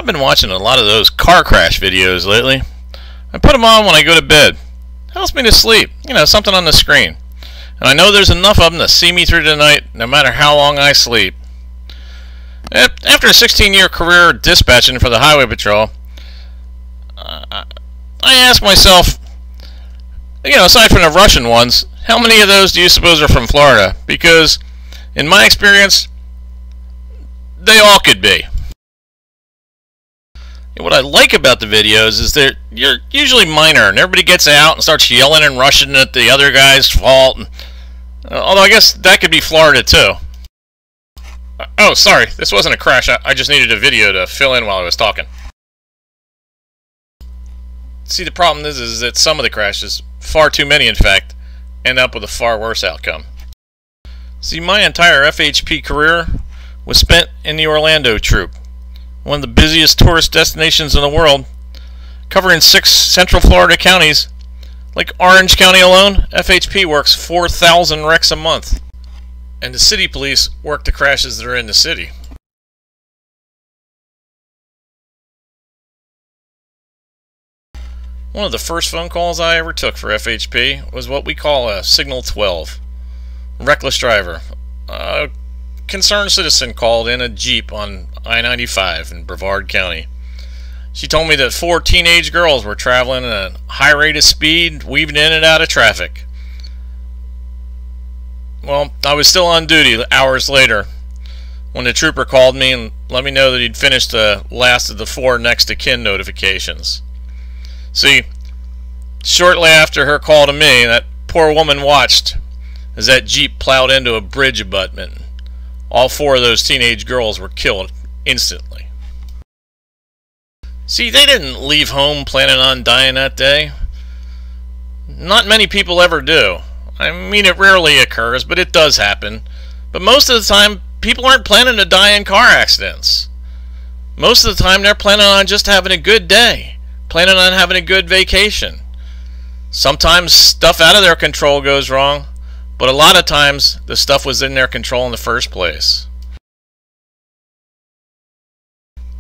I've been watching a lot of those car crash videos lately. I put them on when I go to bed. Helps me to sleep. You know, something on the screen. And I know there's enough of them to see me through the night, no matter how long I sleep. After a 16-year career dispatching for the Highway Patrol, I ask myself, you know, aside from the Russian ones, how many of those do you suppose are from Florida? Because, in my experience, they all could be. And what I like about the videos is that you're usually minor, and everybody gets out and starts yelling and rushing at the other guy's fault. Although I guess that could be Florida too. Oh, sorry, this wasn't a crash. I just needed a video to fill in while I was talking. See, the problem is that some of the crashes, far too many in fact, end up with a far worse outcome. See, my entire FHP career was spent in the Orlando Troop, one of the busiest tourist destinations in the world, covering 6 Central Florida counties. Like Orange County alone, FHP works 4,000 wrecks a month. And the city police work the crashes that are in the city. One of the first phone calls I ever took for FHP was what we call a Signal 12. Reckless driver. A concerned citizen called in a Jeep on I-95 in Brevard County. She told me that 4 teenage girls were traveling at a high rate of speed, weaving in and out of traffic. Well, I was still on duty hours later when the trooper called me and let me know that he'd finished the last of the 4 next of kin notifications. See, shortly after her call to me, that poor woman watched as that Jeep plowed into a bridge abutment. All 4 of those teenage girls were killed instantly. See, they didn't leave home planning on dying that day. Not many people ever do. I mean, it rarely occurs, but it does happen. But most of the time, people aren't planning to die in car accidents. Most of the time, they're planning on just having a good day, planning on having a good vacation. Sometimes stuff out of their control goes wrong, but a lot of times, the stuff was in their control in the first place.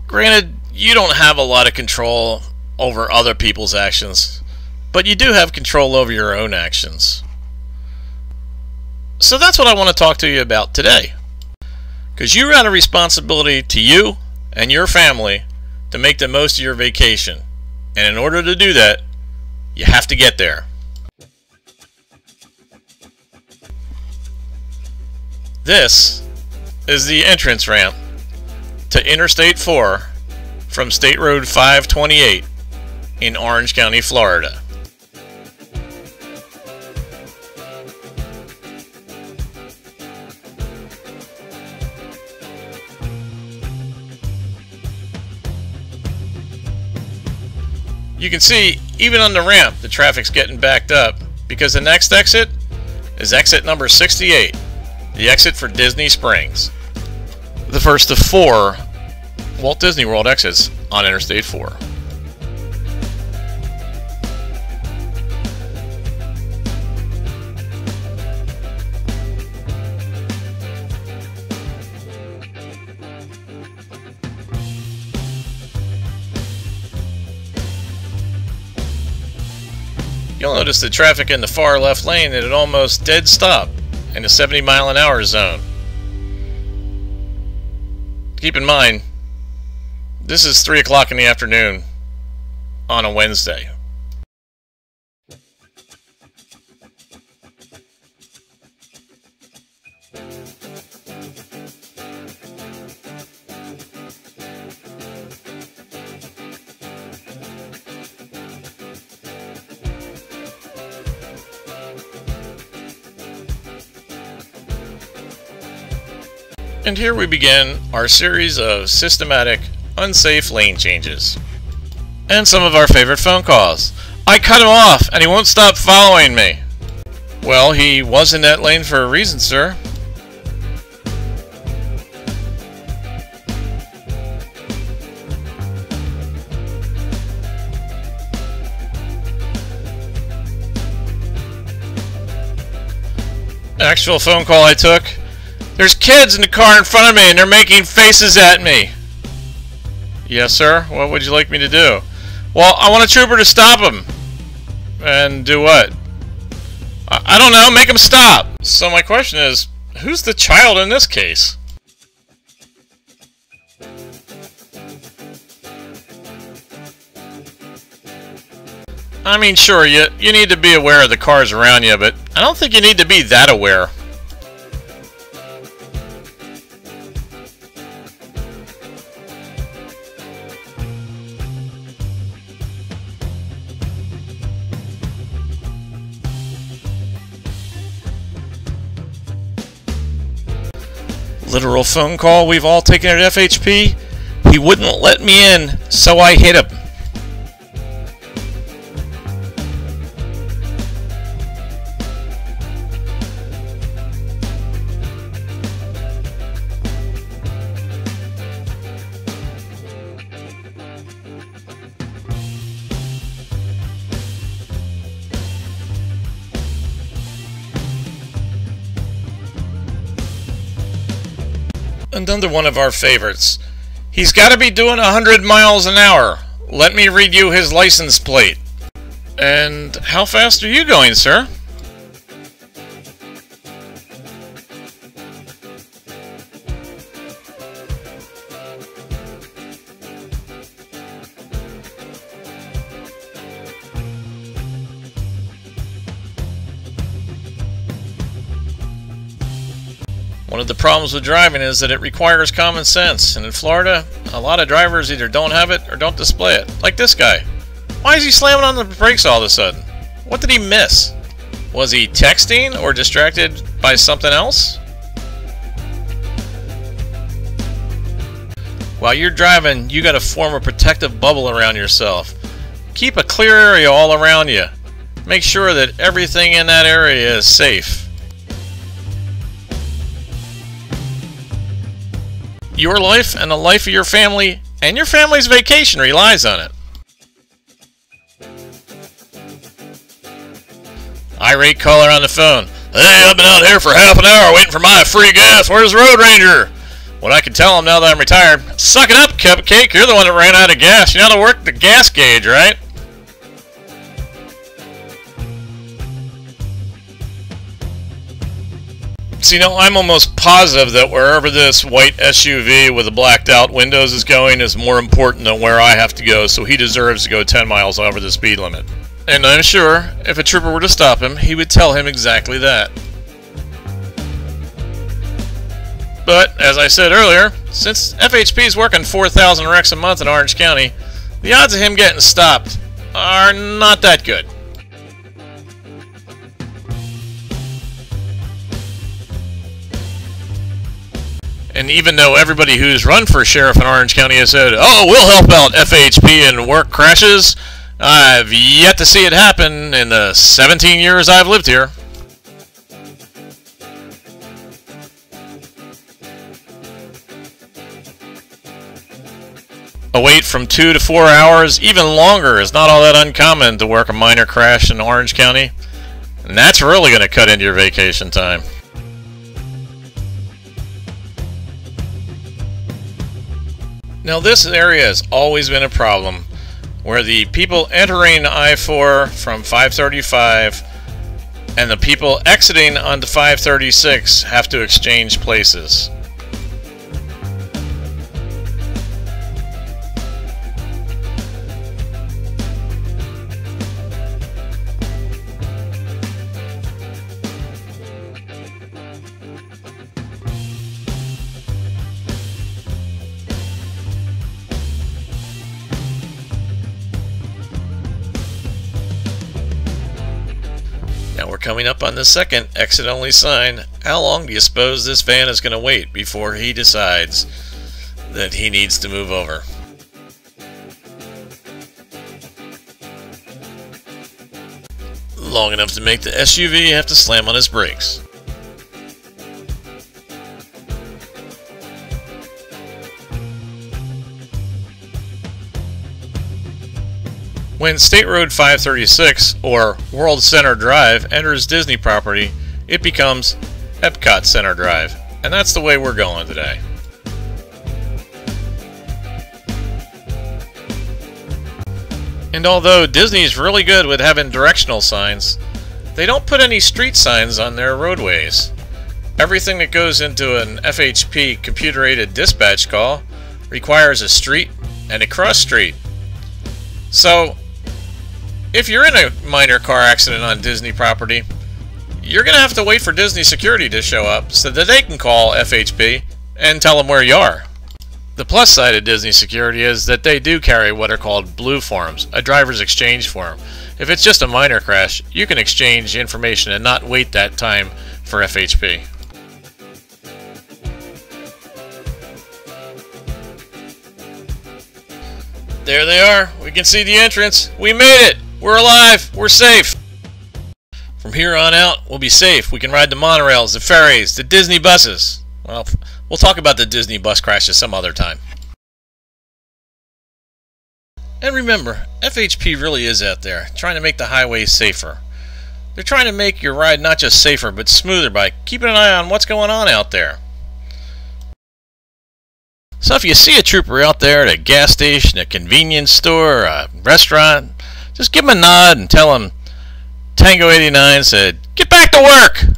Granted, you don't have a lot of control over other people's actions, but you do have control over your own actions. So that's what I want to talk to you about today. Because you got a responsibility to you and your family to make the most of your vacation. And in order to do that, you have to get there. This is the entrance ramp to Interstate 4 from State Road 528 in Orange County, Florida. You can see, even on the ramp, the traffic's getting backed up because the next exit is exit number 68, the exit for Disney Springs. The first of 4 Walt Disney World exits on Interstate 4. You'll notice the traffic in the far left lane at an almost dead stop in the 70-mile-an-hour zone. Keep in mind, this is 3 o'clock in the afternoon on a Wednesday. And here we begin our series of systematic, unsafe lane changes. And some of our favorite phone calls. I cut him off and he won't stop following me. Well, he was in that lane for a reason, sir. Actual phone call I took. There's kids in the car in front of me and they're making faces at me. Yes, sir. What would you like me to do? Well, I want a trooper to stop him. And do what? I don't know. Make him stop. So my question is, who's the child in this case? I mean, sure, you need to be aware of the cars around you, but I don't think you need to be that aware. Literal phone call we've all taken at FHP. He wouldn't let me in, so I hit him. Another one of our favorites. He's got to be doing 100 miles an hour. Let me read you his license plate. And how fast are you going, sir? One of the problems with driving is that it requires common sense, and in Florida, a lot of drivers either don't have it or don't display it. Like this guy. Why is he slamming on the brakes all of a sudden? What did he miss? Was he texting or distracted by something else? While you're driving, you gotta form a protective bubble around yourself. Keep a clear area all around you. Make sure that everything in that area is safe. Your life and the life of your family and your family's vacation relies on it. Irate caller on the phone. Hey, I've been out here for half an hour waiting for my free gas. Where's the road ranger? What I can tell him now that I'm retired, suck it up, Cupcake. You're the one that ran out of gas. You know how to work the gas gauge, right? So, you know, I'm almost positive that wherever this white SUV with the blacked out windows is going is more important than where I have to go, so he deserves to go 10 miles over the speed limit. And I'm sure if a trooper were to stop him, he would tell him exactly that. But, as I said earlier, since FHP is working 4,000 wrecks a month in Orange County, the odds of him getting stopped are not that good. And even though everybody who's run for sheriff in Orange County has said, oh, we'll help out FHP in work crashes, I've yet to see it happen in the 17 years I've lived here. A wait from 2 to 4 hours, even longer, is not all that uncommon to work a minor crash in Orange County. And that's really going to cut into your vacation time. Now this area has always been a problem, where the people entering I-4 from 535 and the people exiting onto 536 have to exchange places. Now we're coming up on the second exit-only sign. How long do you suppose this van is going to wait before he decides that he needs to move over? Long enough to make the SUV have to slam on his brakes. When State Road 536, or World Center Drive, enters Disney property, it becomes Epcot Center Drive, and that's the way we're going today. And although Disney's really good with having directional signs, they don't put any street signs on their roadways. Everything that goes into an FHP computer-aided dispatch call requires a street and a cross street. So, if you're in a minor car accident on Disney property, you're going to have to wait for Disney security to show up so that they can call FHP and tell them where you are. The plus side of Disney security is that they do carry what are called blue forms, a driver's exchange form. If it's just a minor crash, you can exchange information and not wait that time for FHP. There they are. We can see the entrance. We made it. We're alive. We're safe. From here on out, we'll be safe. We can ride the monorails, the ferries, the Disney buses. Well, we'll talk about the Disney bus crashes some other time. And remember, FHP really is out there, trying to make the highways safer. They're trying to make your ride not just safer, but smoother by keeping an eye on what's going on out there. So if you see a trooper out there at a gas station, a convenience store, a restaurant, just give him a nod and tell him Tango 89 said, "Get back to work!"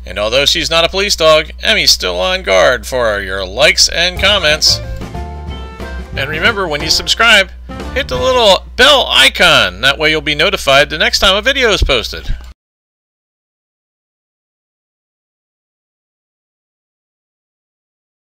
And although she's not a police dog, Emmy's still on guard for your likes and comments. And remember, when you subscribe, hit the little bell icon. That way you'll be notified the next time a video is posted.